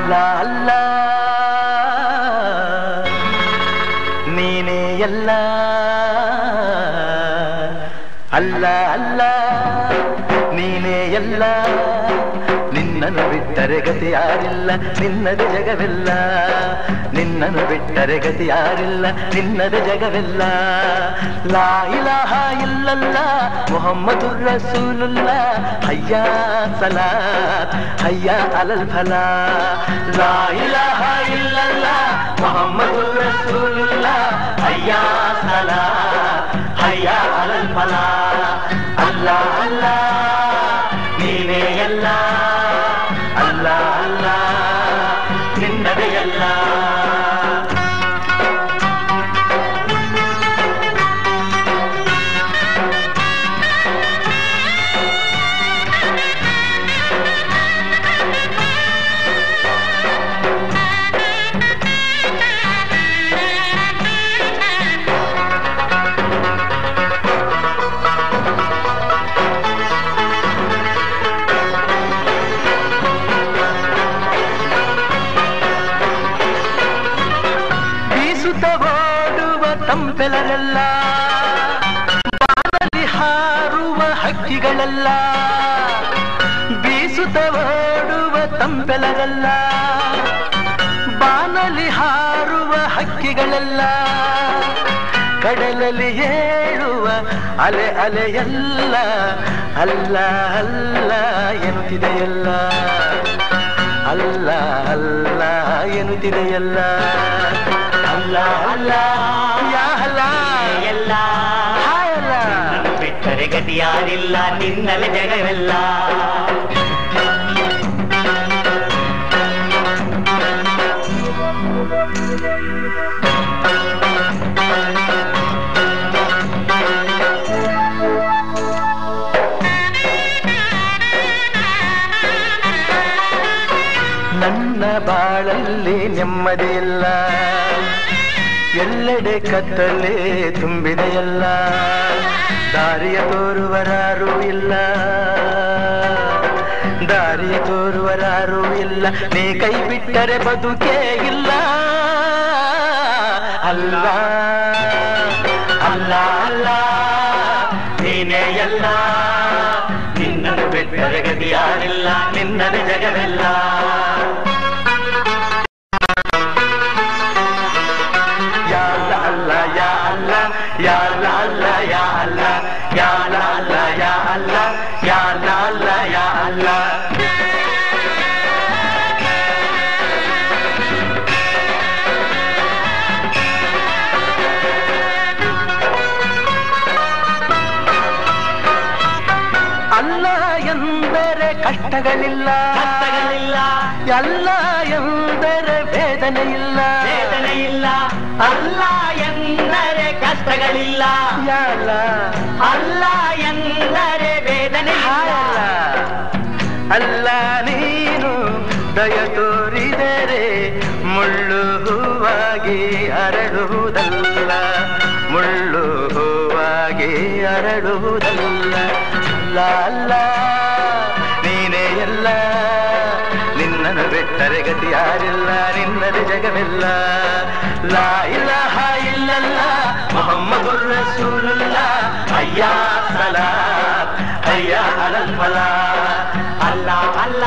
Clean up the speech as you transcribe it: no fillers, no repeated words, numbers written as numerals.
ಅಲ್ಲ ಅಲ್ಲ ನೀನೇ ಎಲ್ಲ ಅಲ್ಲ ಅಲ್ಲ ನೀನೇ ಎಲ್ಲ ನಿನ್ನನ್ನು ಬಿಟ್ಟರೆ ಗತಿ ಯಾರಿಲ್ಲ ನಿನ್ನದು ಜಗವಿಲ್ಲ ನಿನ್ನನ್ನು ಬಿಟ್ಟರೆ ಗತಿ ಯಾರಿಲ್ಲ ನಿನ್ನದು ಜಗವಿಲ್ಲ ಲಾ ಇಲಾಹ ಇಲ್ಲಲ್ಲ ಮುಹಮ್ಮದುರ್ ರಸೂಲುಲ್ಲಾ ಹಯ್ಯಾ ಸಲಾತ್ ಹಯ್ಯಾ ಅಲಲ್ ಫಲಾ ಲಾ ಇಲಾಹ ಇಲ್ಲಲ್ಲ ಮುಹಮ್ಮದುರ್ ರಸೂಲುಲ್ಲಾ ಹಯ್ಯಾ ಸಲಾತ್ ಹಯ್ಯಾ ಅಲಲ್ ಫಲಾ ಅಲ್ಲ ಅಲ್ಲ ನೀನೇ ಎಲ್ಲ ಅಲ್ಲ ಅಲ್ಲ ನಿನ್ನದೇ ಎಲ್ಲ ತಂಪೆಲರೆಲ್ಲ ಬಾನಲ್ಲಿ ಹಾರುವ ಹಕ್ಕಿಗಳೆಲ್ಲ ಬೀಸುತ್ತ ಓಡುವ ತಂಪೆಲರೆಲ್ಲ ಬಾನಲ್ಲಿ ಹಾರುವ ಹಕ್ಕಿಗಳೆಲ್ಲ ಕಡಲಲ್ಲಿ ಏಳುವ ಅಲೆ ಅಲೆಯಲ್ಲ ಅಲ್ಲ ಅಲ್ಲ ಎನ್ನುತ್ತಿದೆಯಲ್ಲ ಅಲ್ಲ ಅಲ್ಲ ಎನ್ನುತ್ತಿದೆಯಲ್ಲ ಅಲ್ಲ ಅಲ್ಲ ಎಲ್ಲ ಬಿಟ್ಟರೆ ಗತಿ ಯಾರಿಲ್ಲ ನಿನ್ನಲೆ ಜಗವೆಲ್ಲ ನನ್ನ ಬಾಳಲ್ಲಿ ನೆಮ್ಮದಿಯಿಲ್ಲ ಎಲ್ಲೆಡೆ ಕತ್ತಲೆ ತುಂಬಿದೆಯಲ್ಲ ದಾರಿಯ ತೋರುವರಾರೂ ಇಲ್ಲ ದಾರಿಯ ತೋರುವರಾರೂ ಇಲ್ಲ ನೀ ಕೈ ಬಿಟ್ಟರೆ ಬದುಕೇ ಇಲ್ಲ ಅಲ್ಲ ಅಲ್ಲ ಅಲ್ಲ ನೀನೇ ಎಲ್ಲ ನಿನ್ನನ್ನು ಬಿಟ್ಟರೆ ಗತಿ ಯಾರಿಲ್ಲ ನಿನ್ನದೇ ಜಗವೆಲ್ಲ Ya la la ya Allah ya la la ya Allah ya la la ya Allah Allah ಎಂದರೆ ಕಷ್ಟಗಳಿಲ್ಲ ಕಷ್ಟಗಳಿಲ್ಲ ಎಲ್ಲ ಎಂದರೆ ವೇದನೆ ಇಲ್ಲ ವೇದನೆ ಇಲ್ಲ ಅಲ್ಲ ಎಂದರೆ ಕಷ್ಟಗಳಿಲ್ಲ ಯಾಲ ಅಲ್ಲ ಎಂದರೆ ವೇದನೆ ಇಲ್ಲ ಅಲ್ಲ ನೀನು ದಯ ತೋರಿದರೆ ಮುಳ್ಳು ಹೂವಾಗಿ ಅರಳುವುದಲ್ಲ ಮುಳ್ಳು ಹೂವಾಗಿ ಅರಳುವುದಲ್ಲ ಅಲ್ಲ ಅಲ್ಲ ನೀನೇ ಎಲ್ಲ ನಿನ್ನನ್ನು ಬಿಟ್ಟರೆ ಗತಿ ಯಾರಿಲ್ಲ ನಿನ್ನದೇ ಜಗವಿಲ್ಲ ಲಾ ಇಲಾಹ ಇಲ್ಲಲ್ಲ ಮುಹಮ್ಮದುರ್ ರಸೂಲುಲ್ಲಾ ಹಯ್ಯಾ ಸಲಾತ್ ಹಯ್ಯಾ ಅಲಲ್ ಫಲಾ ಅಲ್ಲ ಅಲ್ಲ